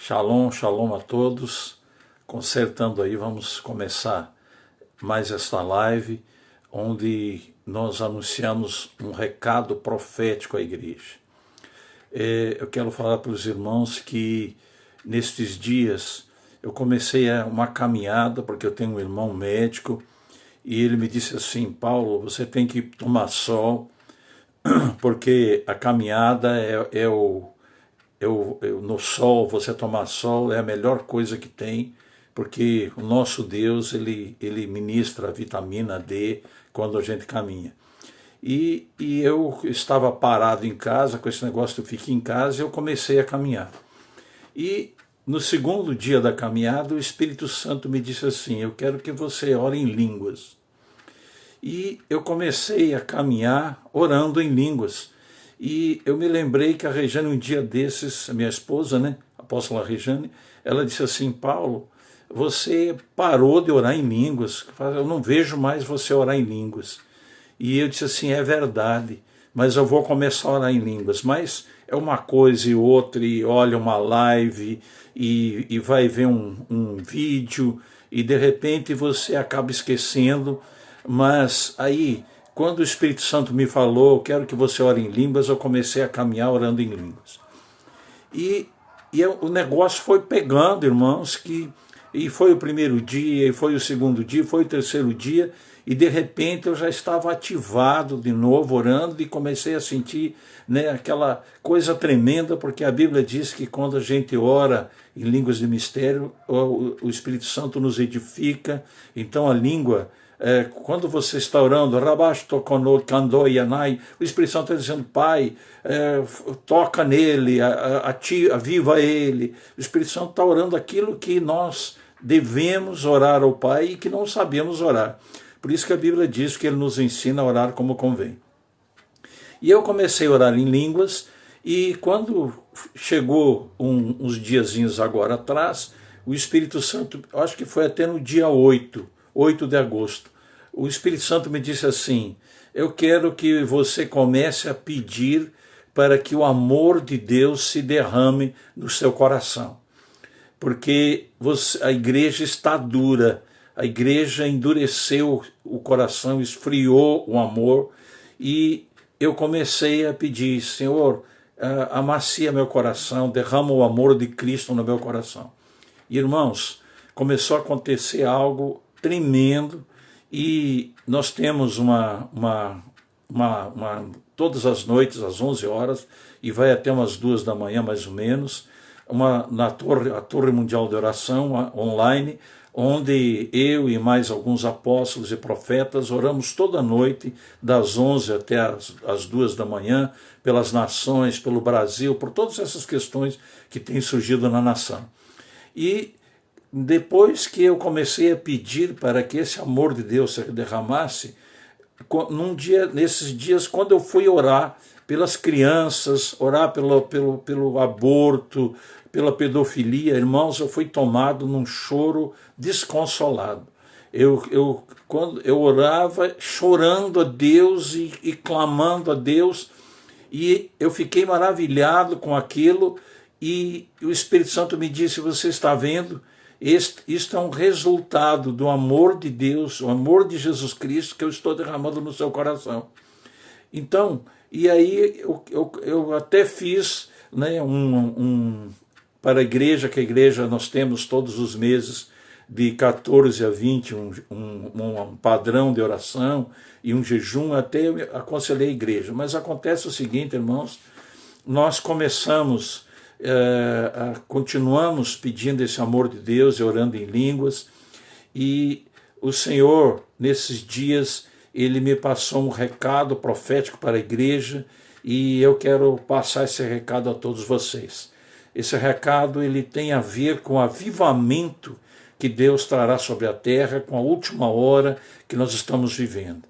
Shalom, shalom a todos. Consertando aí, vamos começar mais esta live, onde nós anunciamos um recado profético à igreja. Eu quero falar para os irmãos que nestes dias eu comecei uma caminhada, porque eu tenho um irmão médico, e ele me disse assim: Paulo, você tem que tomar sol, porque a caminhada no sol, você tomar sol é a melhor coisa que tem, porque o nosso Deus, ele ministra a vitamina D quando a gente caminha. E eu estava parado em casa, com esse negócio de ficar em casa, e eu comecei a caminhar. E no segundo dia da caminhada, o Espírito Santo me disse assim: eu quero que você ore em línguas. E eu comecei a caminhar orando em línguas. E eu me lembrei que a Rejane, um dia desses, a minha esposa, né, a apóstola Rejane, ela disse assim: Paulo, você parou de orar em línguas, eu não vejo mais você orar em línguas. E eu disse assim: é verdade, mas eu vou começar a orar em línguas. Mas é uma coisa e outra, e olha uma live, e vai ver um vídeo, e de repente você acaba esquecendo. Mas aí, quando o Espírito Santo me falou, quero que você ore em línguas, eu comecei a caminhar orando em línguas. E o negócio foi pegando, irmãos, e foi o primeiro dia, e foi o segundo dia, foi o terceiro dia, e de repente eu já estava ativado de novo, orando, e comecei a sentir, né, aquela coisa tremenda, porque a Bíblia diz que quando a gente ora em línguas de mistério, o Espírito Santo nos edifica. Então a língua, quando você está orando, o Espírito Santo está dizendo: Pai, toca nele, aviva ele. O Espírito Santo está orando aquilo que nós devemos orar ao Pai e que não sabemos orar. Por isso que a Bíblia diz que ele nos ensina a orar como convém. E eu comecei a orar em línguas, e quando chegou uns diazinhos agora atrás, o Espírito Santo, acho que foi até no dia 8 de agosto, o Espírito Santo me disse assim: eu quero que você comece a pedir para que o amor de Deus se derrame no seu coração. Porque a igreja está dura, a igreja endureceu o coração, esfriou o amor, e eu comecei a pedir: Senhor, amacia meu coração, derrama o amor de Cristo no meu coração. E, irmãos, começou a acontecer algo tremendo, e nós temos todas as noites, às 11 horas, e vai até umas 2 da manhã, mais ou menos, a Torre Mundial de Oração online, onde eu e mais alguns apóstolos e profetas oramos toda noite, das 11 até as 2 da manhã, pelas nações, pelo Brasil, por todas essas questões que têm surgido na nação. E depois que eu comecei a pedir para que esse amor de Deus se derramasse, nesses dias, quando eu fui orar pelas crianças, orar pelo aborto, pela pedofilia, irmãos, eu fui tomado num choro desconsolado. Quando eu orava chorando a Deus e clamando a Deus, e eu fiquei maravilhado com aquilo, e o Espírito Santo me disse: você está vendo? Isto é um resultado do amor de Deus, o amor de Jesus Cristo que eu estou derramando no seu coração. Então, e aí eu até fiz, né, para a igreja, que a igreja nós temos todos os meses, de 14 a 20, um padrão de oração e um jejum, até eu aconselhei a igreja. Mas acontece o seguinte, irmãos, nós continuamos pedindo esse amor de Deus e orando em línguas, e o Senhor, nesses dias, ele me passou um recado profético para a igreja, e eu quero passar esse recado a todos vocês. Esse recado, ele tem a ver com o avivamento que Deus trará sobre a terra, com a última hora que nós estamos vivendo.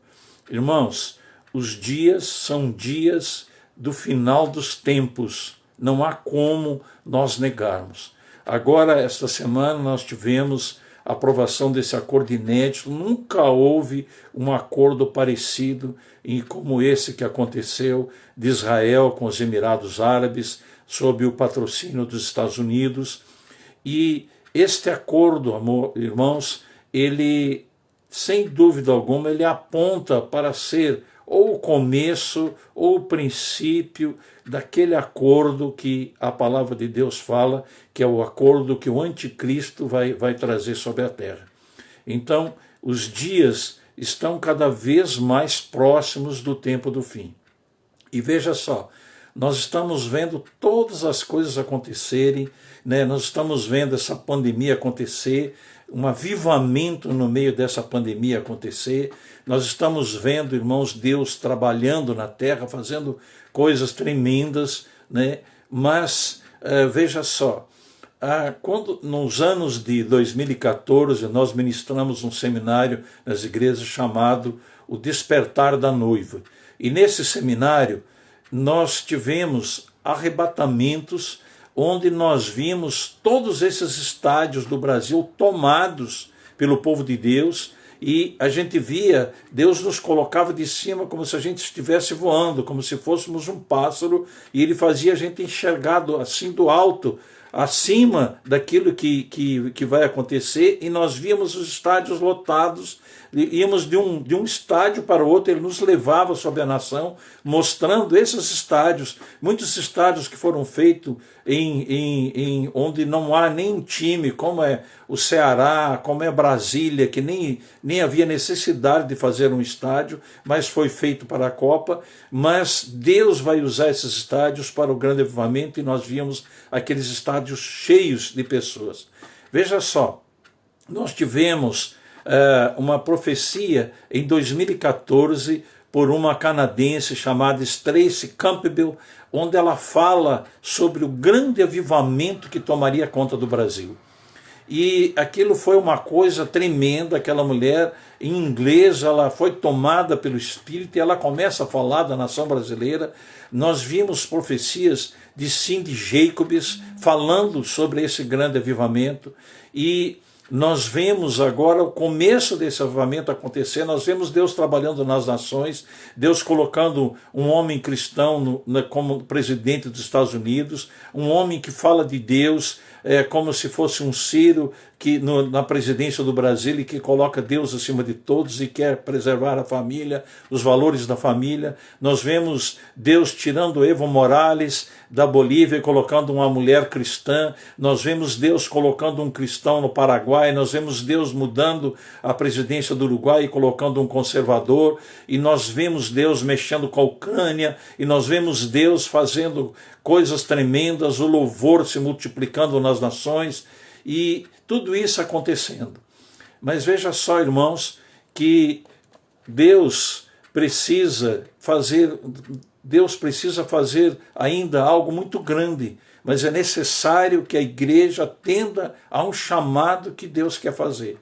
Irmãos, os dias são dias do final dos tempos, não há como nós negarmos. Agora, esta semana, nós tivemos a aprovação desse acordo inédito. Nunca houve um acordo parecido como esse que aconteceu de Israel com os Emirados Árabes, sob o patrocínio dos Estados Unidos. E este acordo, irmãos, ele, sem dúvida alguma, ele aponta para ser ou o começo ou o princípio daquele acordo que a palavra de Deus fala, que é o acordo que o anticristo vai trazer sobre a terra. Então, os dias estão cada vez mais próximos do tempo do fim. E veja só, nós estamos vendo todas as coisas acontecerem, né? Nós estamos vendo essa pandemia acontecer, um avivamento no meio dessa pandemia acontecer. Nós estamos vendo, irmãos, Deus trabalhando na terra, fazendo coisas tremendas, né? Mas veja só, quando nos anos de 2014 nós ministramos um seminário nas igrejas chamado O Despertar da Noiva. E nesse seminário nós tivemos arrebatamentos onde nós vimos todos esses estádios do Brasil tomados pelo povo de Deus, e a gente via, Deus nos colocava de cima como se a gente estivesse voando, como se fôssemos um pássaro, e ele fazia a gente enxergar assim do alto, acima daquilo que vai acontecer, e nós víamos os estádios lotados, íamos de um estádio para o outro, ele nos levava sobre a nação, mostrando esses estádios, muitos estádios que foram feitos onde não há nem time, como é o Ceará, como é Brasília, que nem havia necessidade de fazer um estádio, mas foi feito para a Copa. Mas Deus vai usar esses estádios para o grande avivamento, e nós víamos aqueles estádios cheios de pessoas. Veja só, nós tivemos uma profecia em 2014 por uma canadense chamada Tracy Campbell, onde ela fala sobre o grande avivamento que tomaria conta do Brasil. E aquilo foi uma coisa tremenda. Aquela mulher, em inglês, ela foi tomada pelo Espírito e ela começa a falar da nação brasileira. Nós vimos profecias de Cindy Jacobs falando sobre esse grande avivamento, e nós vemos agora o começo desse avivamento acontecer. Nós vemos Deus trabalhando nas nações, Deus colocando um homem cristão como presidente dos Estados Unidos, um homem que fala de Deus como se fosse um Ciro na presidência do Brasil, e que coloca Deus acima de todos e quer preservar a família, os valores da família. Nós vemos Deus tirando Evo Morales da Bolívia e colocando uma mulher cristã. Nós vemos Deus colocando um cristão no Paraguai. Nós vemos Deus mudando a presidência do Uruguai e colocando um conservador. E nós vemos Deus mexendo com a Ucrânia. E nós vemos Deus fazendo coisas tremendas, o louvor se multiplicando nas nações, e tudo isso acontecendo. Mas veja só, irmãos, que Deus precisa fazer ainda algo muito grande, mas é necessário que a igreja atenda a um chamado que Deus quer fazer.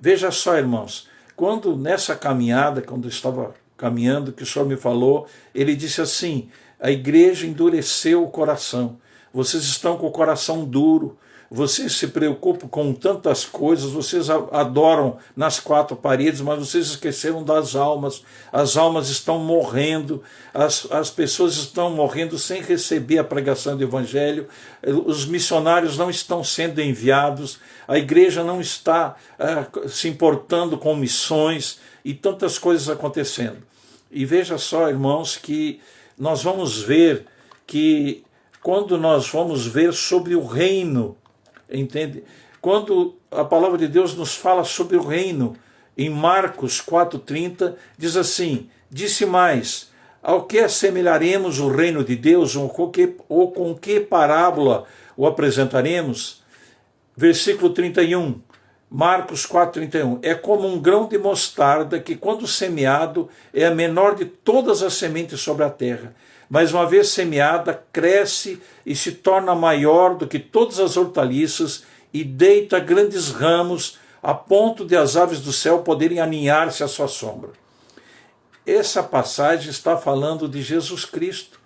Veja só, irmãos, quando nessa caminhada, quando eu estava caminhando, que o Senhor me falou, ele disse assim: a igreja endureceu o coração, vocês estão com o coração duro, vocês se preocupam com tantas coisas, vocês adoram nas quatro paredes, mas vocês esqueceram das almas. As almas estão morrendo, as pessoas estão morrendo sem receber a pregação do Evangelho, os missionários não estão sendo enviados, a igreja não está se importando com missões, e tantas coisas acontecendo. E veja só, irmãos, que nós vamos ver que quando nós vamos ver sobre o reino, entende? Quando a palavra de Deus nos fala sobre o reino, em Marcos 4,30, diz assim: disse mais, ao que assemelharemos o reino de Deus, ou com que parábola o apresentaremos? Versículo 31, Marcos 4,31, é como um grão de mostarda que, quando semeado, é a menor de todas as sementes sobre a terra, mas uma vez semeada, cresce e se torna maior do que todas as hortaliças e deita grandes ramos, a ponto de as aves do céu poderem aninhar-se à sua sombra. Essa passagem está falando de Jesus Cristo,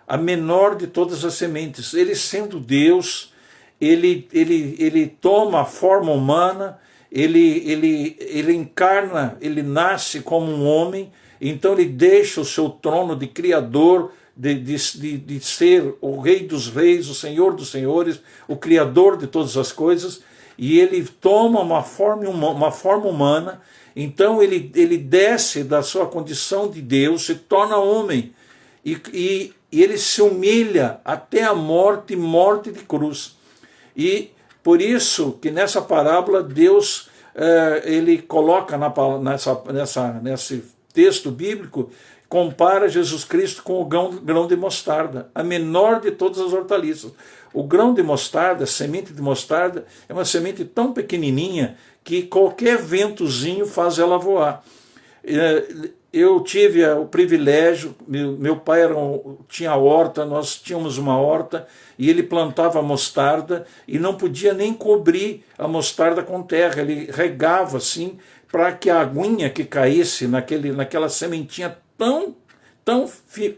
a menor de todas as sementes. Ele, sendo Deus, ele toma a forma humana, ele encarna, ele nasce como um homem, então ele deixa o seu trono de Criador de ser o Rei dos Reis, o Senhor dos Senhores, o Criador de todas as coisas, e ele toma uma forma humana. Então ele desce da sua condição de Deus, se torna homem, e ele se humilha até a morte de cruz. E por isso que nessa parábola Deus ele coloca nesse texto bíblico, compara Jesus Cristo com o grão de mostarda, a menor de todas as hortaliças. O grão de mostarda, a semente de mostarda, é uma semente tão pequenininha que qualquer ventozinho faz ela voar. Eu tive o privilégio, meu pai tinha horta, nós tínhamos uma horta, e ele plantava mostarda e não podia nem cobrir a mostarda com terra, ele regava assim, para que a aguinha que caísse naquela sementinha tão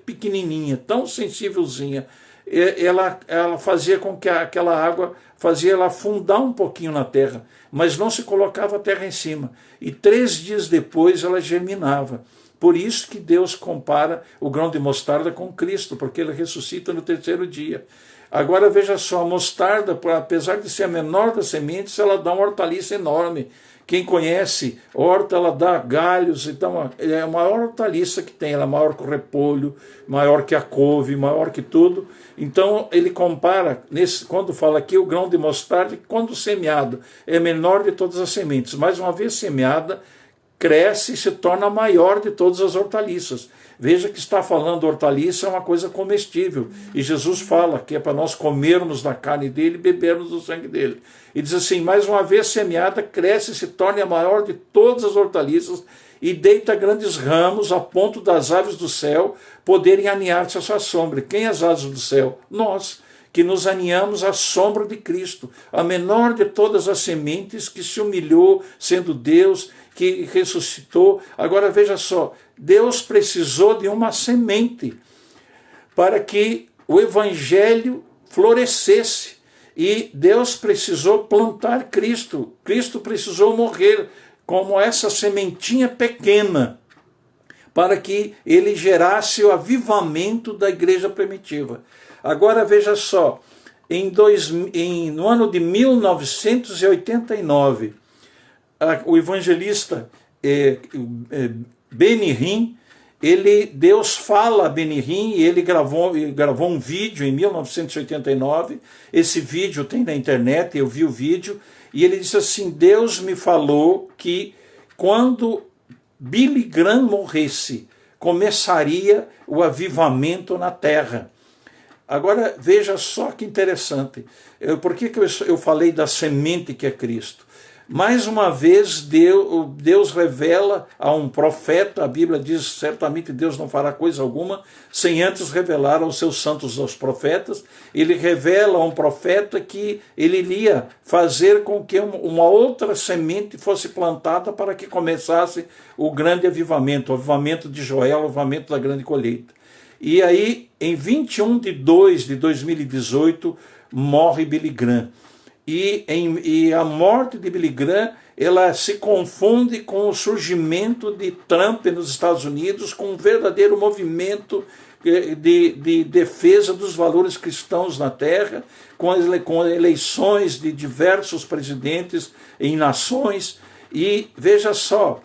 pequenininha, tão sensívelzinha, ela fazia com que aquela água fazia ela afundar um pouquinho na terra, mas não se colocava a terra em cima. E 3 dias depois ela germinava. Por isso que Deus compara o grão de mostarda com Cristo, porque ele ressuscita no 3º dia. Agora veja só, a mostarda, apesar de ser a menor das sementes, ela dá uma hortaliça enorme. Quem conhece horta, ela dá galhos, então é a maior hortaliça que tem, ela é maior que o repolho, maior que a couve, maior que tudo. Então ele compara, quando fala aqui, o grão de mostarda, quando semeado, é menor de todas as sementes, mas uma vez semeada, cresce e se torna a maior de todas as hortaliças. Veja que está falando hortaliça é uma coisa comestível. E Jesus fala que é para nós comermos da carne dele e bebermos do sangue dele. E diz assim, mais uma vez semeada, cresce e se torna a maior de todas as hortaliças e deita grandes ramos a ponto das aves do céu poderem aninhar-se à sua sombra. Quem é as aves do céu? Nós, que nos aninhamos à sombra de Cristo, a menor de todas as sementes que se humilhou sendo Deus, que ressuscitou. Agora veja só, Deus precisou de uma semente para que o evangelho florescesse. E Deus precisou plantar Cristo. Cristo precisou morrer como essa sementinha pequena para que ele gerasse o avivamento da igreja primitiva. Agora veja só, no ano de 1989, o evangelista Benny Hinn, Deus fala a Benny Hinn, e ele gravou um vídeo em 1989, esse vídeo tem na internet, eu vi o vídeo, e ele disse assim, Deus me falou que quando Billy Graham morresse, começaria o avivamento na terra. Agora veja só que interessante, por que eu falei da semente que é Cristo? Mais uma vez Deus revela a um profeta, a Bíblia diz, certamente Deus não fará coisa alguma sem antes revelar aos seus santos, aos profetas. Ele revela a um profeta que ele iria fazer com que uma outra semente fosse plantada para que começasse o grande avivamento, o avivamento de Joel, o avivamento da grande colheita. E aí, em 21/2 de 2018, morre Billy Graham. E a morte de Billy Graham, ela se confunde com o surgimento de Trump nos Estados Unidos, com um verdadeiro movimento de defesa dos valores cristãos na terra, com eleições de diversos presidentes em nações. E veja só,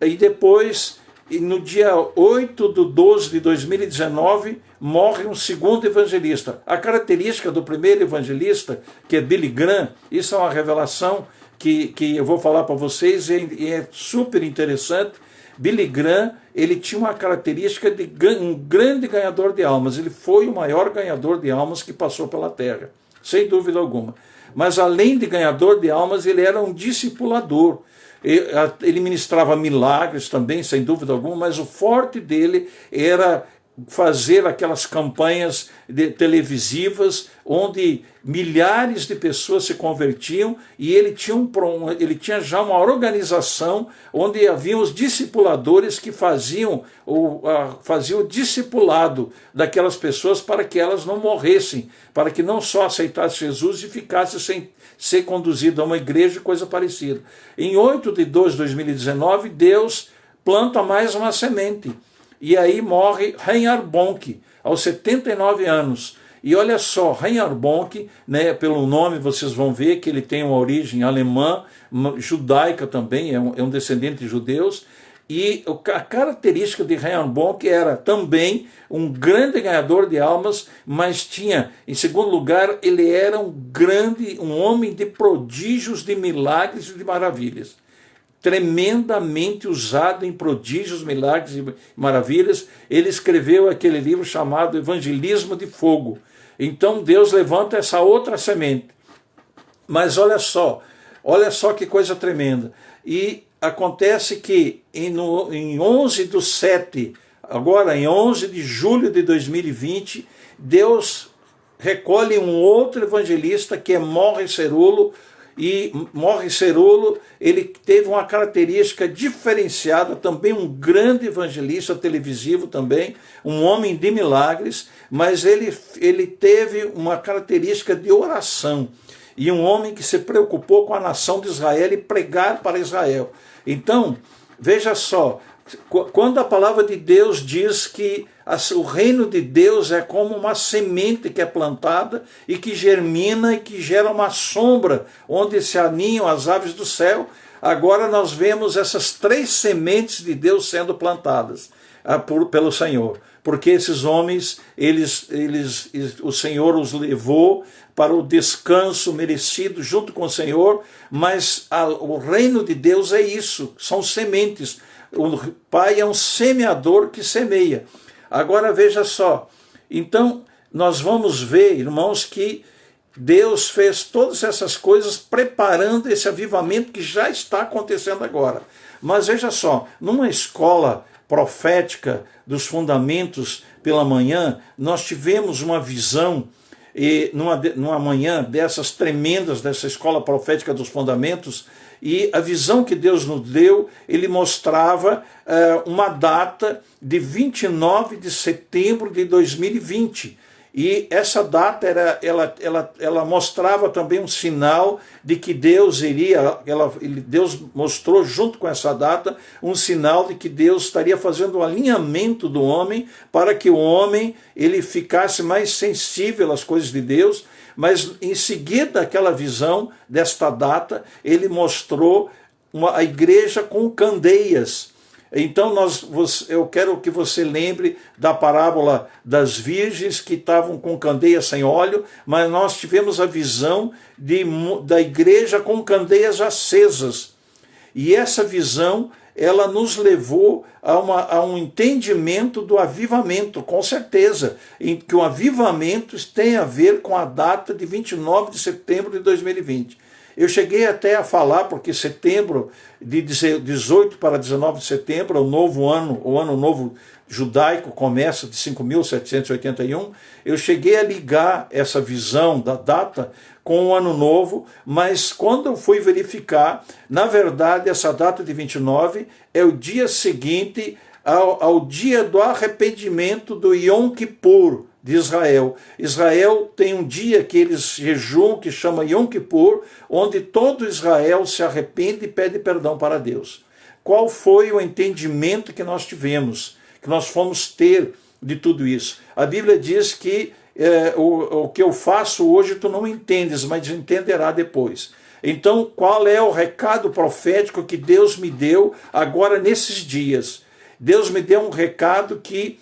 e depois, no dia 8/12 de 2019, morre um segundo evangelista. A característica do primeiro evangelista, que é Billy Graham, isso é uma revelação que eu vou falar para vocês, e é super interessante. Billy Graham, ele tinha uma característica de um grande ganhador de almas. Ele foi o maior ganhador de almas que passou pela terra, sem dúvida alguma. Mas além de ganhador de almas, ele era um discipulador. Ele ministrava milagres também, sem dúvida alguma, mas o forte dele era fazer aquelas campanhas televisivas onde milhares de pessoas se convertiam, e ele tinha já uma organização onde havia os discipuladores que faziam o discipulado daquelas pessoas para que elas não morressem, para que não só aceitassem Jesus e ficassem sem ser conduzido a uma igreja e coisa parecida. Em 8/2 de 2019, Deus planta mais uma semente. E aí morre Reinhard Bonnke. aos 79 anos. E olha só, Reinhard Bonk, né, pelo nome vocês vão ver que ele tem uma origem alemã, judaica também, é um descendente de judeus. E a característica de Reinhard Bonk era também um grande ganhador de almas, mas tinha, em segundo lugar, ele era um homem de prodígios, de milagres e de maravilhas. Tremendamente usado em prodígios, milagres e maravilhas. Ele escreveu aquele livro chamado Evangelismo de Fogo. Então Deus levanta essa outra semente. Mas olha só que coisa tremenda. E acontece que em 11/7, agora em 11 de julho de 2020, Deus recolhe um outro evangelista que é Morris Cerullo. E Morris Cerullo, ele teve uma característica diferenciada, também um grande evangelista televisivo também, um homem de milagres, mas ele teve uma característica de oração. E um homem que se preocupou com a nação de Israel e pregar para Israel. Então, veja só, quando a palavra de Deus diz que o reino de Deus é como uma semente que é plantada e que germina e que gera uma sombra onde se aninham as aves do céu, agora nós vemos essas 3 sementes de Deus sendo plantadas pelo Senhor. Porque esses homens, o Senhor os levou para o descanso merecido junto com o Senhor, mas o reino de Deus é isso, são sementes. O Pai é um semeador que semeia. Agora veja só, então nós vamos ver, irmãos, que Deus fez todas essas coisas preparando esse avivamento que já está acontecendo agora. Mas veja só, numa escola profética dos fundamentos pela manhã, nós tivemos uma visão, e numa manhã dessas tremendas, dessa escola profética dos fundamentos, e a visão que Deus nos deu, ele mostrava uma data de 29 de setembro de 2020. E essa data, ela mostrava também um sinal de que Deus Deus mostrou junto com essa data um sinal de que Deus estaria fazendo um alinhamento do homem para que o homem ele ficasse mais sensível às coisas de Deus. Mas em seguida daquela visão desta data, ele mostrou a igreja com candeias. Então eu quero que você lembre da parábola das virgens que estavam com candeias sem óleo, mas nós tivemos a visão da igreja com candeias acesas. E essa visão, ela nos levou a um entendimento do avivamento, com certeza, em que o avivamento tem a ver com a data de 29 de setembro de 2020. Eu cheguei até a falar, porque setembro, de 18 para 19 de setembro, o ano novo judaico começa de 5.781, eu cheguei a ligar essa visão da data com o ano novo, mas quando eu fui verificar, na verdade essa data de 29 é o dia seguinte ao dia do arrependimento do Yom Kippur de Israel. Israel tem um dia que eles jejuam, que chama Yom Kippur, onde todo Israel se arrepende e pede perdão para Deus. Qual foi o entendimento que nós tivemos, que nós fomos ter de tudo isso? A Bíblia diz que o que eu faço hoje tu não entendes, mas entenderá depois. Então, qual é o recado profético que Deus me deu agora nesses dias? Deus me deu um recado que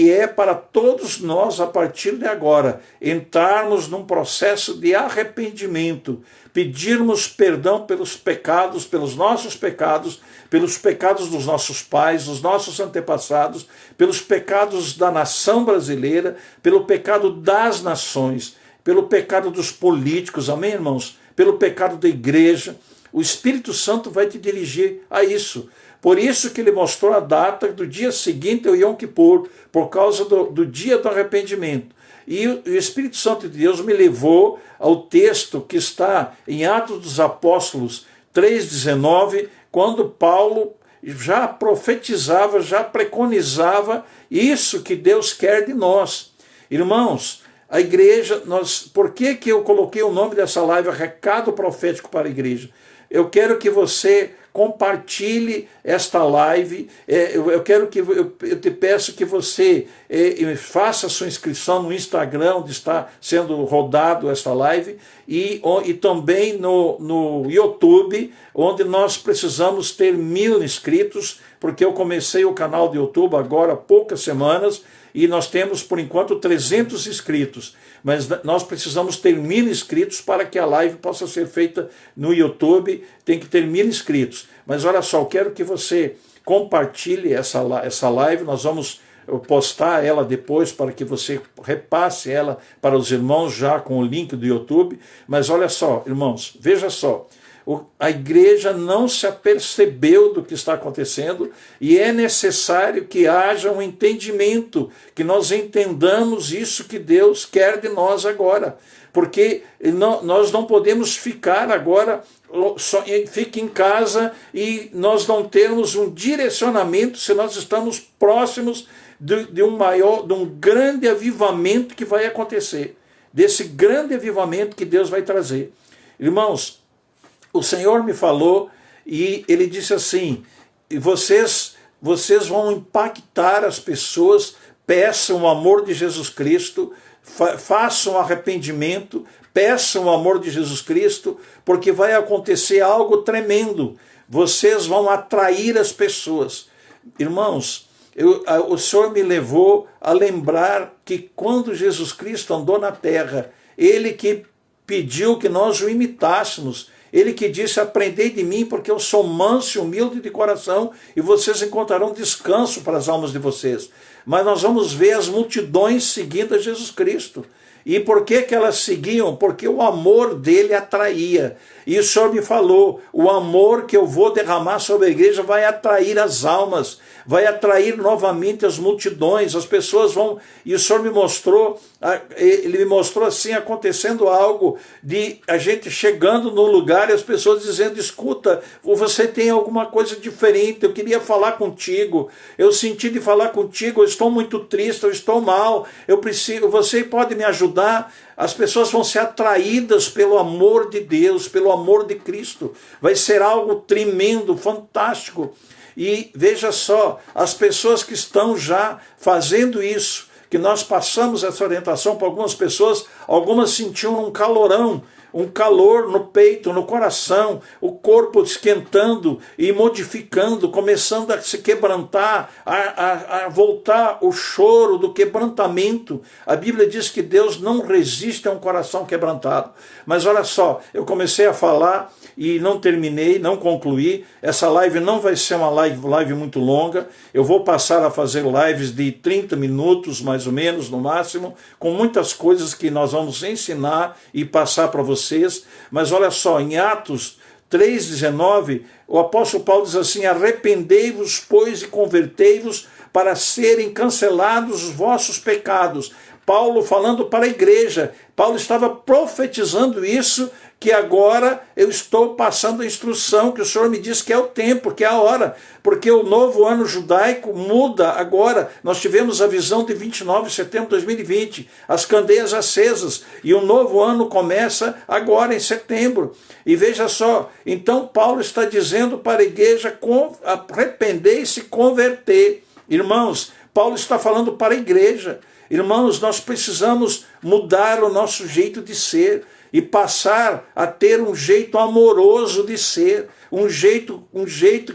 é para todos nós, a partir de agora, entrarmos num processo de arrependimento, pedirmos perdão pelos pecados, pelos nossos pecados, pelos pecados dos nossos pais, dos nossos antepassados, pelos pecados da nação brasileira, pelo pecado das nações, pelo pecado dos políticos, amém, irmãos? Pelo pecado da igreja. O Espírito Santo vai te dirigir a isso. Por isso que ele mostrou a data do dia seguinte ao Yom Kippur, por causa do dia do arrependimento. E o Espírito Santo de Deus me levou ao texto que está em Atos dos Apóstolos 3,19, quando Paulo já profetizava, já preconizava isso que Deus quer de nós. Irmãos, a igreja, por que eu coloquei o nome dessa live, Recado Profético para a Igreja? eu quero que você compartilhe esta live. Eu te peço que você faça a sua inscrição no Instagram, onde está sendo rodado esta live, e também no YouTube, onde nós precisamos ter 1000 inscritos, porque eu comecei o canal do YouTube agora há poucas semanas, e nós temos, por enquanto, 300 inscritos. Mas nós precisamos ter 1000 inscritos para que a live possa ser feita no YouTube. Tem que ter 1000 inscritos. Mas olha só, eu quero que você compartilhe essa live. Nós vamos postar ela depois para que você repasse ela para os irmãos já com o link do YouTube. Mas olha só, irmãos, veja só. A igreja não se apercebeu do que está acontecendo e é necessário que haja um entendimento, que nós entendamos isso que Deus quer de nós agora. Porque nós não podemos ficar agora, fique em casa e nós não termos um direcionamento se nós estamos próximos de um grande avivamento que vai acontecer. Desse grande avivamento que Deus vai trazer. Irmãos, o Senhor me falou e Ele disse assim, vocês vão impactar as pessoas, peçam o amor de Jesus Cristo, façam arrependimento, peçam o amor de Jesus Cristo, porque vai acontecer algo tremendo. Vocês vão atrair as pessoas. Irmãos, o Senhor me levou a lembrar que quando Jesus Cristo andou na terra, Ele que pediu que nós o imitássemos. Ele que disse, aprendei de mim, porque eu sou manso e humilde de coração, e vocês encontrarão descanso para as almas de vocês. Mas nós vamos ver as multidões seguindo a Jesus Cristo. E por que elas seguiam? Porque o amor dele atraía. E o Senhor me falou, o amor que eu vou derramar sobre a igreja vai atrair as almas, vai atrair novamente as multidões, as pessoas vão... E o Senhor me mostrou, ele me mostrou assim, acontecendo algo, de a gente chegando no lugar e as pessoas dizendo, escuta, você tem alguma coisa diferente, eu queria falar contigo, eu senti de falar contigo, eu estou muito triste, eu estou mal, eu preciso, você pode me ajudar? As pessoas vão ser atraídas pelo amor de Deus, pelo amor de Cristo. Vai ser algo tremendo, fantástico. E veja só, as pessoas que estão já fazendo isso, que nós passamos essa orientação para algumas pessoas, algumas sentiam um calorão, um calor no peito, no coração, o corpo esquentando e modificando, começando a se quebrantar, a voltar o choro do quebrantamento. A Bíblia diz que Deus não resiste a um coração quebrantado. Mas olha só, eu comecei a falar e não terminei, não concluí. Essa live não vai ser uma live muito longa. Eu vou passar a fazer lives de 30 minutos, mais ou menos, no máximo, com muitas coisas que nós vamos ensinar e passar para vocês. Mas olha só, em Atos 3,19, o apóstolo Paulo diz assim, arrependei-vos, pois, e convertei-vos para serem cancelados os vossos pecados. Paulo falando para a igreja, Paulo estava profetizando isso, que agora eu estou passando a instrução, que o Senhor me diz que é o tempo, que é a hora, porque o novo ano judaico muda agora. Nós tivemos a visão de 29 de setembro de 2020, as candeias acesas, e o novo ano começa agora em setembro. E veja só, então Paulo está dizendo para a igreja, arrepender e se converter. Irmãos, Paulo está falando para a igreja. Irmãos, nós precisamos mudar o nosso jeito de ser e passar a ter um jeito amoroso de ser, um jeito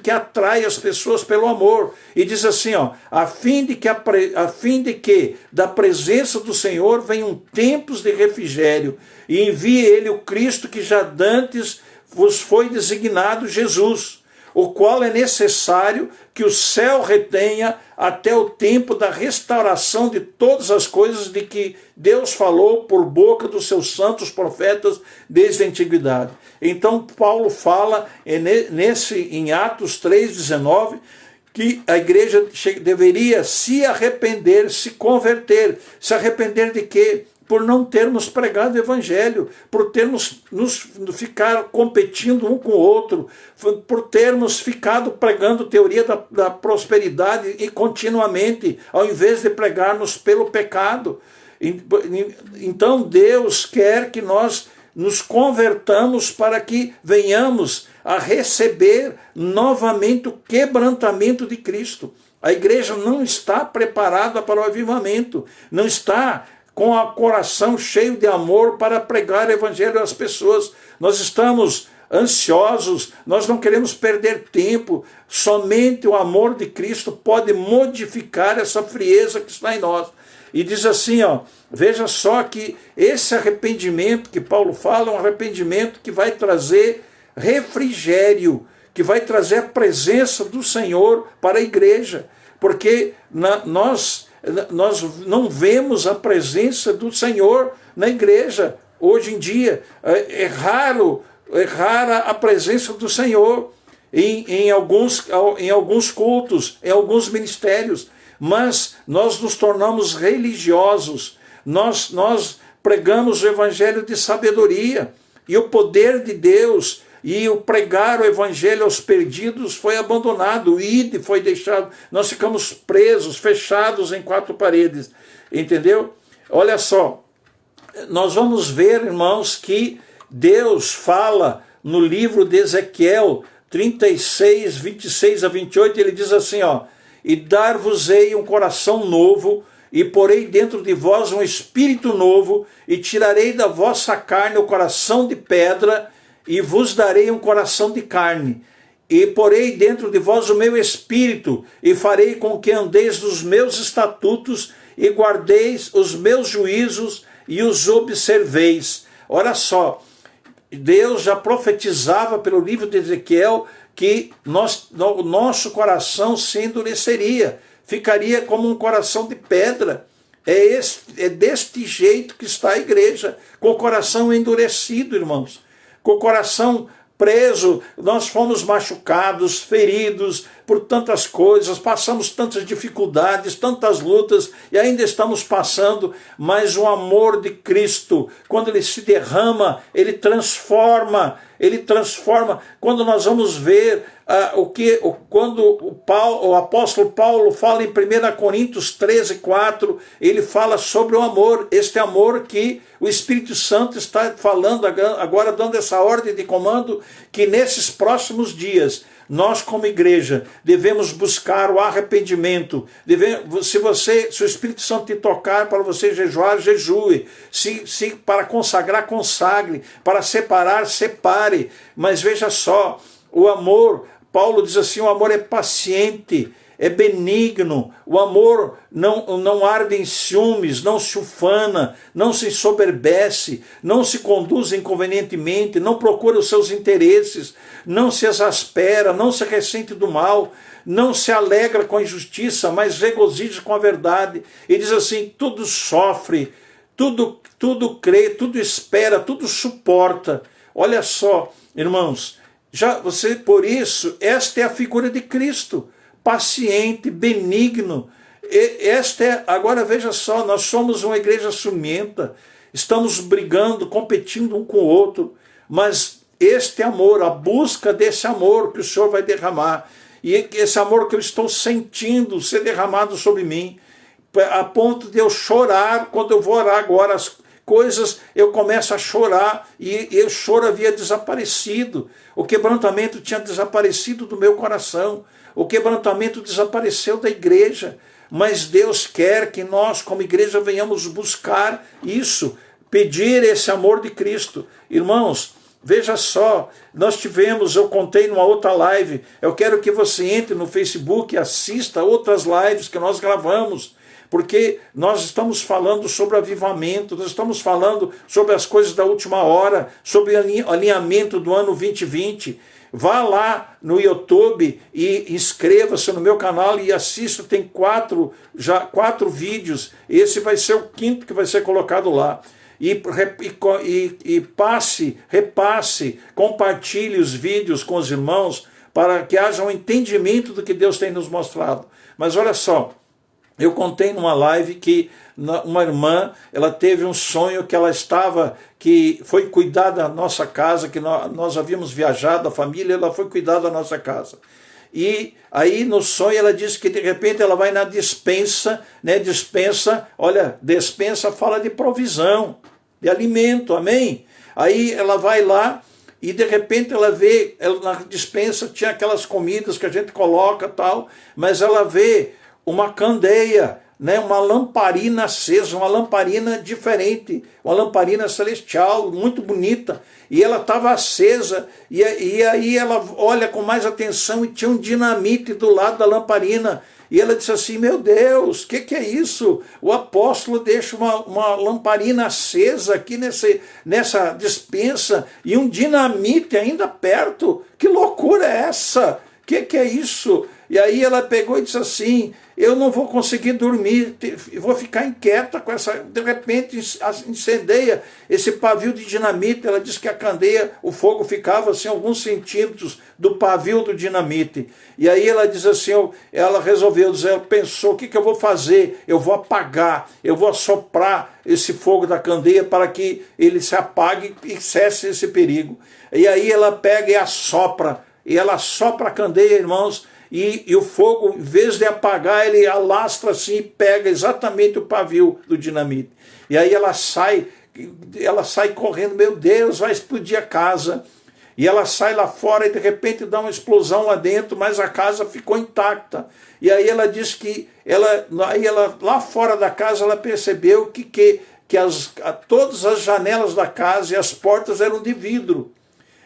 que atrai as pessoas pelo amor. E diz assim, ó, a fim de que da presença do Senhor venham tempos de refrigério e envie ele o Cristo que já dantes vos foi designado Jesus, o qual é necessário que o céu retenha até o tempo da restauração de todas as coisas de que Deus falou por boca dos seus santos profetas desde a antiguidade. Então Paulo fala em Atos 3,19, que a igreja deveria se arrepender, se converter. Se arrepender de quê? Por não termos pregado o evangelho, por termos ficar competindo um com o outro, por termos ficado pregando teoria da prosperidade e continuamente, ao invés de pregarmos pelo pecado. Então Deus quer que nós nos convertamos, para que venhamos a receber novamente o quebrantamento de Cristo. A igreja não está preparada para o avivamento, não está com o coração cheio de amor para pregar o evangelho às pessoas. Nós estamos ansiosos, nós não queremos perder tempo. Somente o amor de Cristo pode modificar essa frieza que está em nós. E diz assim, ó, veja só que esse arrependimento que Paulo fala é um arrependimento que vai trazer refrigério, que vai trazer a presença do Senhor para a igreja, porque nós não vemos a presença do Senhor na igreja hoje em dia. É rara a presença do Senhor em alguns cultos, em alguns ministérios, mas nós nos tornamos religiosos, nós pregamos o evangelho de sabedoria, e o poder de Deus e o pregar o evangelho aos perdidos foi abandonado, o ID foi deixado, nós ficamos presos, fechados em quatro paredes, entendeu? Olha só, nós vamos ver, irmãos, que Deus fala no livro de Ezequiel 36, 26 a 28, ele diz assim, ó, e dar-vos-ei um coração novo, e porei dentro de vós um espírito novo, e tirarei da vossa carne o coração de pedra, e vos darei um coração de carne, e porei dentro de vós o meu espírito, e farei com que andeis nos meus estatutos, e guardeis os meus juízos, e os observeis. Olha só, Deus já profetizava pelo livro de Ezequiel que o nosso coração se endureceria, ficaria como um coração de pedra. É deste jeito que está a igreja, com o coração endurecido, irmãos, com o coração preso. Nós fomos machucados, feridos por tantas coisas, passamos tantas dificuldades, tantas lutas, e ainda estamos passando, mas o amor de Cristo, quando ele se derrama, ele transforma. Quando nós vamos ver quando o apóstolo Paulo fala em 1 Coríntios 13, 4, ele fala sobre o amor, este amor que o Espírito Santo está falando agora, dando essa ordem de comando, que nesses próximos dias, nós como igreja devemos buscar o arrependimento. Se o Espírito Santo te tocar para você jejuar, jejue. Se para consagrar, consagre. Para separar, separe. Mas veja só, o amor, Paulo diz assim, o amor é paciente, é benigno, o amor não arde em ciúmes, não se ufana, não se ensoberbece, não se conduz inconvenientemente, não procura os seus interesses, não se exaspera, não se ressente do mal, não se alegra com a injustiça, mas regozija com a verdade. E diz assim, tudo sofre, tudo crê, tudo espera, tudo suporta. Olha só, irmãos, por isso, esta é a figura de Cristo, paciente, benigno. Agora veja só, nós somos uma igreja ciumenta, estamos brigando, competindo um com o outro, mas este amor, a busca desse amor que o Senhor vai derramar, e esse amor que eu estou sentindo ser derramado sobre mim, a ponto de eu chorar quando eu vou orar agora, as coisas, eu começo a chorar, e o choro havia desaparecido, o quebrantamento tinha desaparecido do meu coração, o quebrantamento desapareceu da igreja, mas Deus quer que nós, como igreja, venhamos buscar isso, pedir esse amor de Cristo. Irmãos, veja só, eu contei numa outra live, eu quero que você entre no Facebook e assista outras lives que nós gravamos, porque nós estamos falando sobre avivamento, nós estamos falando sobre as coisas da última hora, sobre o alinhamento do ano 2020, vá lá no YouTube e inscreva-se no meu canal e assista, tem quatro vídeos, esse vai ser o quinto que vai ser colocado lá. Repasse, compartilhe os vídeos com os irmãos, para que haja um entendimento do que Deus tem nos mostrado. Mas olha só, eu contei numa live que uma irmã, ela teve um sonho que foi cuidar da nossa casa, que nós havíamos viajado, a família, ela foi cuidar da nossa casa. E aí no sonho ela disse que de repente ela vai na despensa, né? Despensa fala de provisão, de alimento, amém? Aí ela vai lá e de repente ela vê, na despensa tinha aquelas comidas que a gente coloca tal, mas ela vê uma candeia, né, uma lamparina acesa, uma lamparina diferente, uma lamparina celestial, muito bonita, e ela estava acesa, e aí ela olha com mais atenção e tinha um dinamite do lado da lamparina, e ela disse assim, meu Deus, o que é isso? O apóstolo deixa uma lamparina acesa aqui nessa despensa e um dinamite ainda perto. Que loucura é essa? O que é isso? E aí ela pegou e disse assim, eu não vou conseguir dormir, vou ficar inquieta com essa... De repente incendeia esse pavio de dinamite. Ela disse que a candeia, o fogo ficava assim, alguns centímetros do pavio do dinamite. E aí ela diz assim, ela resolveu dizer, ela pensou, o que eu vou fazer? Eu vou apagar, eu vou assoprar esse fogo da candeia para que ele se apague e cesse esse perigo. E aí ela pega e assopra, e ela assopra a candeia, irmãos, e o fogo, em vez de apagar, ele alastra assim e pega exatamente o pavio do dinamite. E aí ela sai correndo, meu Deus, vai explodir a casa. E ela sai lá fora e de repente dá uma explosão lá dentro, mas a casa ficou intacta. E aí ela diz que ela lá fora da casa ela percebeu que todas as janelas da casa e as portas eram de vidro.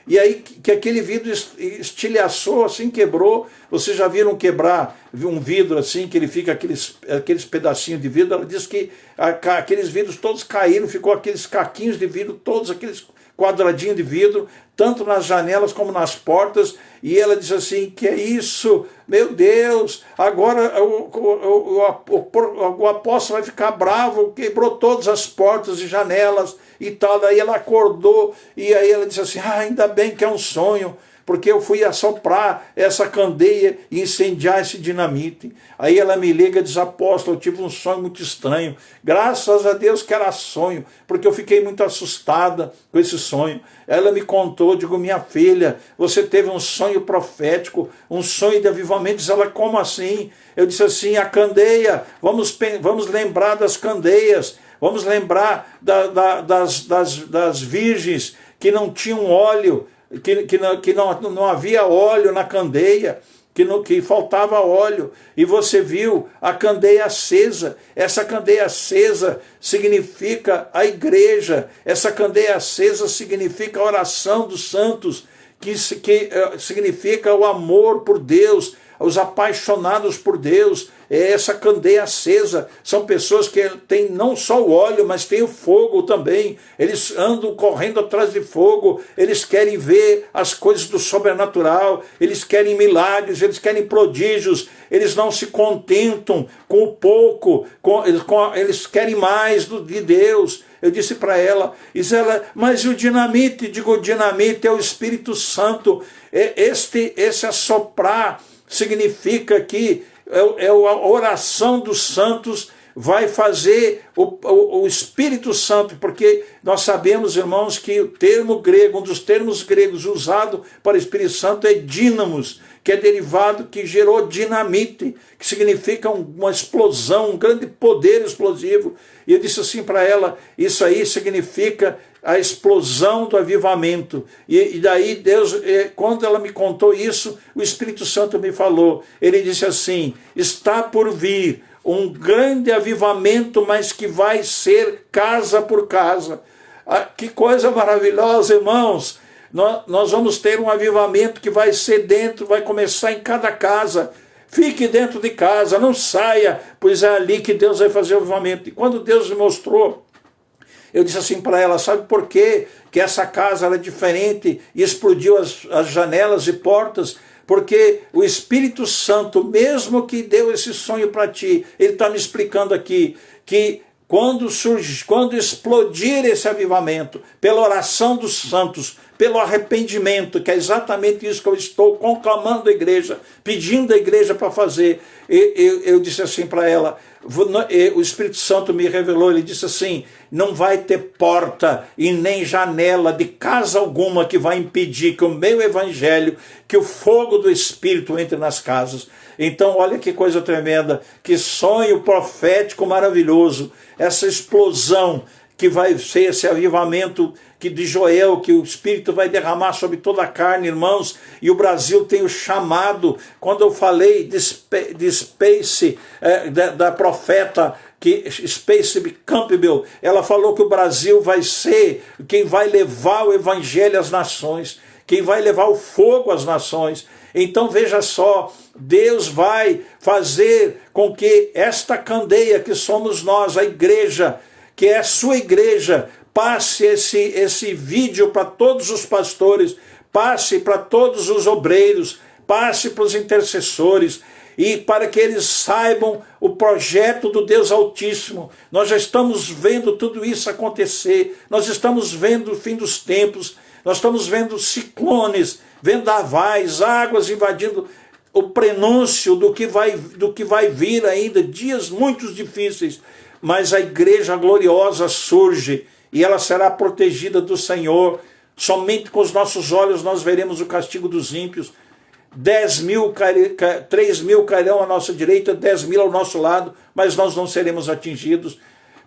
E aí que aquele vidro estilhaçou, assim, quebrou. Vocês já viram quebrar um vidro assim, que ele fica aqueles pedacinhos de vidro? Ela diz que aqueles vidros todos caíram, ficou aqueles caquinhos de vidro, todos aqueles quadradinhos de vidro, tanto nas janelas como nas portas. E ela diz assim, que é isso? Meu Deus, agora o apóstolo vai ficar bravo, quebrou todas as portas e janelas e tal. Daí ela acordou e aí ela disse assim, ainda bem que é um sonho, porque eu fui assoprar essa candeia e incendiar esse dinamite. Aí ela me liga e diz, apóstolo, eu tive um sonho muito estranho. Graças a Deus que era sonho, porque eu fiquei muito assustada com esse sonho. Ela me contou, digo, minha filha, você teve um sonho profético, um sonho de avivamento. Diz ela, como assim? Eu disse assim, a candeia, vamos lembrar das candeias, vamos lembrar das virgens que não tinham óleo, que não havia óleo na candeia, que faltava óleo, e você viu a candeia acesa. Essa candeia acesa significa a igreja, essa candeia acesa significa a oração dos santos, que significa o amor por Deus, os apaixonados por Deus. É essa candeia acesa, são pessoas que têm não só o óleo, mas têm o fogo também. Eles andam correndo atrás de fogo, eles querem ver as coisas do sobrenatural, eles querem milagres, eles querem prodígios, eles não se contentam com o pouco, eles querem mais de Deus. Eu disse para ela, mas e o dinamite? Digo, o dinamite é o Espírito Santo. Esse assoprar significa que a oração dos santos vai fazer o Espírito Santo, porque nós sabemos, irmãos, que o termo grego, um dos termos gregos usado para o Espírito Santo é dínamos, que é derivado, que gerou dinamite, que significa uma explosão, um grande poder explosivo. E eu disse assim para ela, isso aí significa a explosão do avivamento. E daí Deus, quando ela me contou isso, o Espírito Santo me falou. Ele disse assim, está por vir um grande avivamento, mas que vai ser casa por casa. Que coisa maravilhosa, irmãos. Nós vamos ter um avivamento que vai ser vai começar em cada casa. Fique dentro de casa, não saia, pois é ali que Deus vai fazer o avivamento. E quando Deus me mostrou, eu disse assim para ela, sabe por quê que essa casa era diferente e explodiu as janelas e portas? Porque o Espírito Santo, mesmo que deu esse sonho para ti, ele está me explicando aqui, que quando explodir esse avivamento, pela oração dos santos, pelo arrependimento, que é exatamente isso que eu estou conclamando a igreja, pedindo a igreja para fazer, eu disse assim para ela, o Espírito Santo me revelou, ele disse assim, não vai ter porta e nem janela de casa alguma que vai impedir que o meu evangelho, que o fogo do Espírito entre nas casas. Então olha que coisa tremenda, que sonho profético maravilhoso, essa explosão que vai ser esse avivamento que de Joel, que o Espírito vai derramar sobre toda a carne, irmãos, e o Brasil tem o chamado, quando eu falei de Space, da profeta, que Space Campbell, ela falou que o Brasil vai ser quem vai levar o evangelho às nações, quem vai levar o fogo às nações. Então veja só, Deus vai fazer com que esta candeia que somos nós, a igreja, que é a sua igreja, passe esse vídeo para todos os pastores, passe para todos os obreiros, passe para os intercessores, e para que eles saibam o projeto do Deus Altíssimo. Nós já estamos vendo tudo isso acontecer, nós estamos vendo o fim dos tempos, nós estamos vendo ciclones, vendavais, águas invadindo, o prenúncio do que vai vir ainda, dias muito difíceis, mas a igreja gloriosa surge, e ela será protegida do Senhor. Somente com os nossos olhos nós veremos o castigo dos ímpios. 3 mil cairão à nossa direita, 10 mil ao nosso lado, mas nós não seremos atingidos,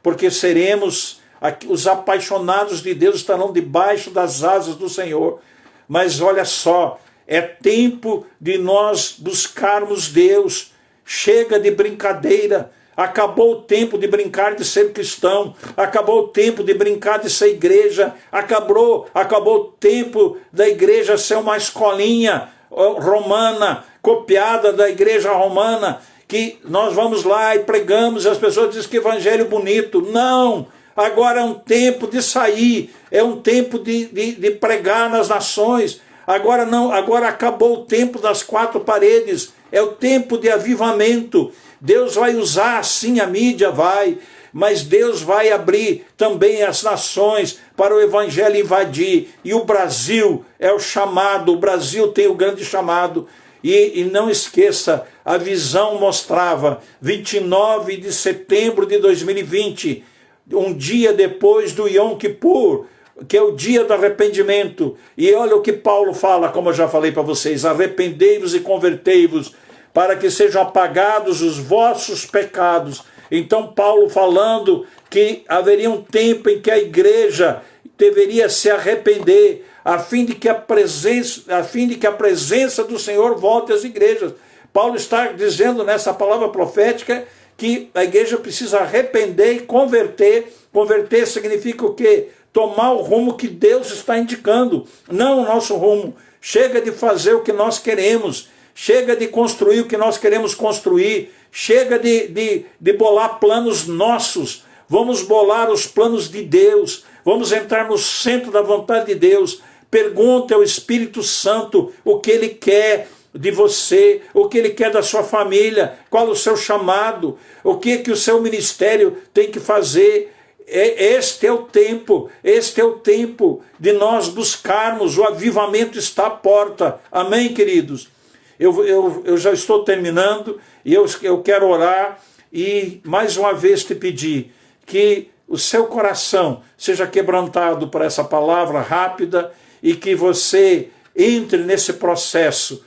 porque seremos, os apaixonados de Deus estarão debaixo das asas do Senhor. Mas olha só, é tempo de nós buscarmos Deus. Chega de brincadeira. Acabou o tempo de brincar de ser cristão, acabou o tempo de brincar de ser igreja, acabou o tempo da igreja ser uma escolinha romana, copiada da igreja romana, que nós vamos lá e pregamos e as pessoas dizem que evangelho bonito. Não, agora é um tempo de sair, é um tempo de pregar nas nações. Agora não, agora acabou o tempo das quatro paredes, é o tempo de avivamento. Deus vai usar sim a mídia, mas Deus vai abrir também as nações para o evangelho invadir. E o Brasil é o chamado, o Brasil tem o grande chamado. E não esqueça, a visão mostrava 29 de setembro de 2020, um dia depois do Yom Kippur, que é o dia do arrependimento. E olha o que Paulo fala, como eu já falei para vocês: arrependei-vos e convertei-vos, para que sejam apagados os vossos pecados. Então Paulo falando que haveria um tempo em que a igreja deveria se arrepender, a fim de que a presença do Senhor volte às igrejas. Paulo está dizendo nessa palavra profética que a igreja precisa arrepender e converter. Converter significa o quê? Tomar o rumo que Deus está indicando, não o nosso rumo. Chega de fazer o que nós queremos, chega de construir o que nós queremos construir, chega de bolar planos nossos. Vamos bolar os planos de Deus, vamos entrar no centro da vontade de Deus. Pergunte ao Espírito Santo o que Ele quer de você, o que Ele quer da sua família, qual o seu chamado, o que o seu ministério tem que fazer. Este é o tempo de nós buscarmos, o avivamento está à porta. Amém, queridos? Eu já estou terminando e eu quero orar e mais uma vez te pedir que o seu coração seja quebrantado por essa palavra rápida e que você entre nesse processo.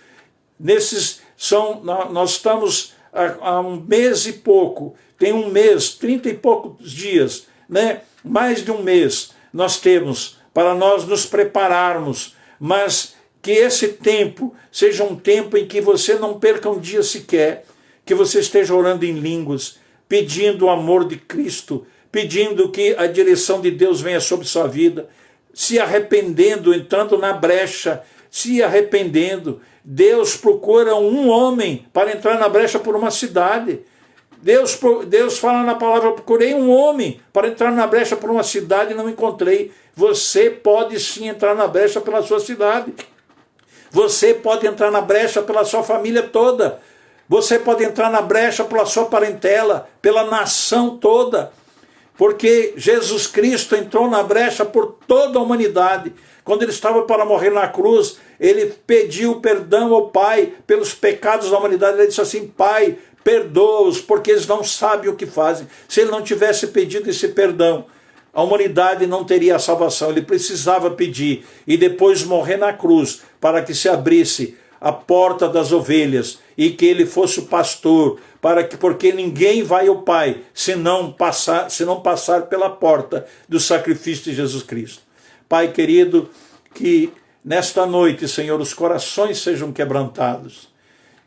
Nós estamos há um mês e pouco, tem um mês, 30 e poucos dias, né? Mais de um mês nós temos para nós nos prepararmos, mas que esse tempo seja um tempo em que você não perca um dia sequer, que você esteja orando em línguas, pedindo o amor de Cristo, pedindo que a direção de Deus venha sobre sua vida, se arrependendo, entrando na brecha, se arrependendo. Deus procura um homem para entrar na brecha por uma cidade. Deus fala na palavra: procurei um homem para entrar na brecha por uma cidade e não encontrei. Você pode sim entrar na brecha pela sua cidade. Você pode entrar na brecha pela sua família toda. Você pode entrar na brecha pela sua parentela, pela nação toda. Porque Jesus Cristo entrou na brecha por toda a humanidade. Quando ele estava para morrer na cruz, ele pediu perdão ao Pai pelos pecados da humanidade. Ele disse assim: Pai, perdoa-os, porque eles não sabem o que fazem. Se ele não tivesse pedido esse perdão, a humanidade não teria a salvação. Ele precisava pedir e depois morrer na cruz para que se abrisse a porta das ovelhas e que ele fosse o pastor, porque ninguém vai ao Pai se não passar pela porta do sacrifício de Jesus Cristo. Pai querido, que nesta noite, Senhor, os corações sejam quebrantados,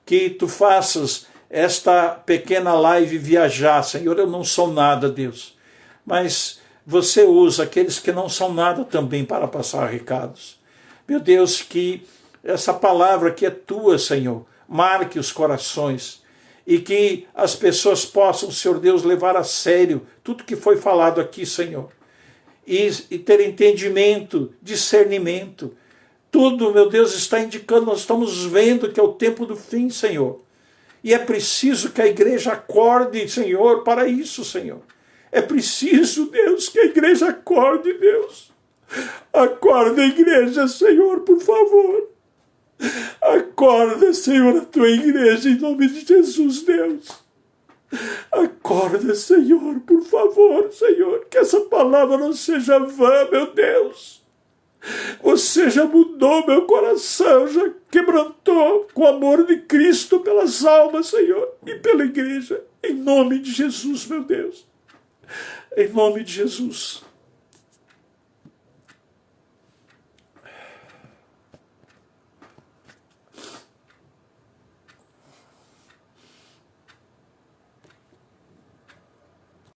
que tu faças esta pequena live viajar. Senhor, eu não sou nada, Deus, mas você usa aqueles que não são nada também para passar recados. Meu Deus, que essa palavra que é tua, Senhor, marque os corações e que as pessoas possam, Senhor Deus, levar a sério tudo que foi falado aqui, Senhor, e ter entendimento, discernimento. Tudo, meu Deus, está indicando, nós estamos vendo que é o tempo do fim, Senhor. E é preciso que a igreja acorde, Senhor, para isso, Senhor. É preciso, Deus, que a igreja acorde, Deus. Acorda, igreja, Senhor, por favor. Acorda, Senhor, a tua igreja, em nome de Jesus, Deus. Acorda, Senhor, por favor, Senhor, que essa palavra não seja vã, meu Deus. Você já mudou meu coração, já quebrantou com o amor de Cristo pelas almas, Senhor, e pela igreja. Em nome de Jesus, meu Deus. Em nome de Jesus.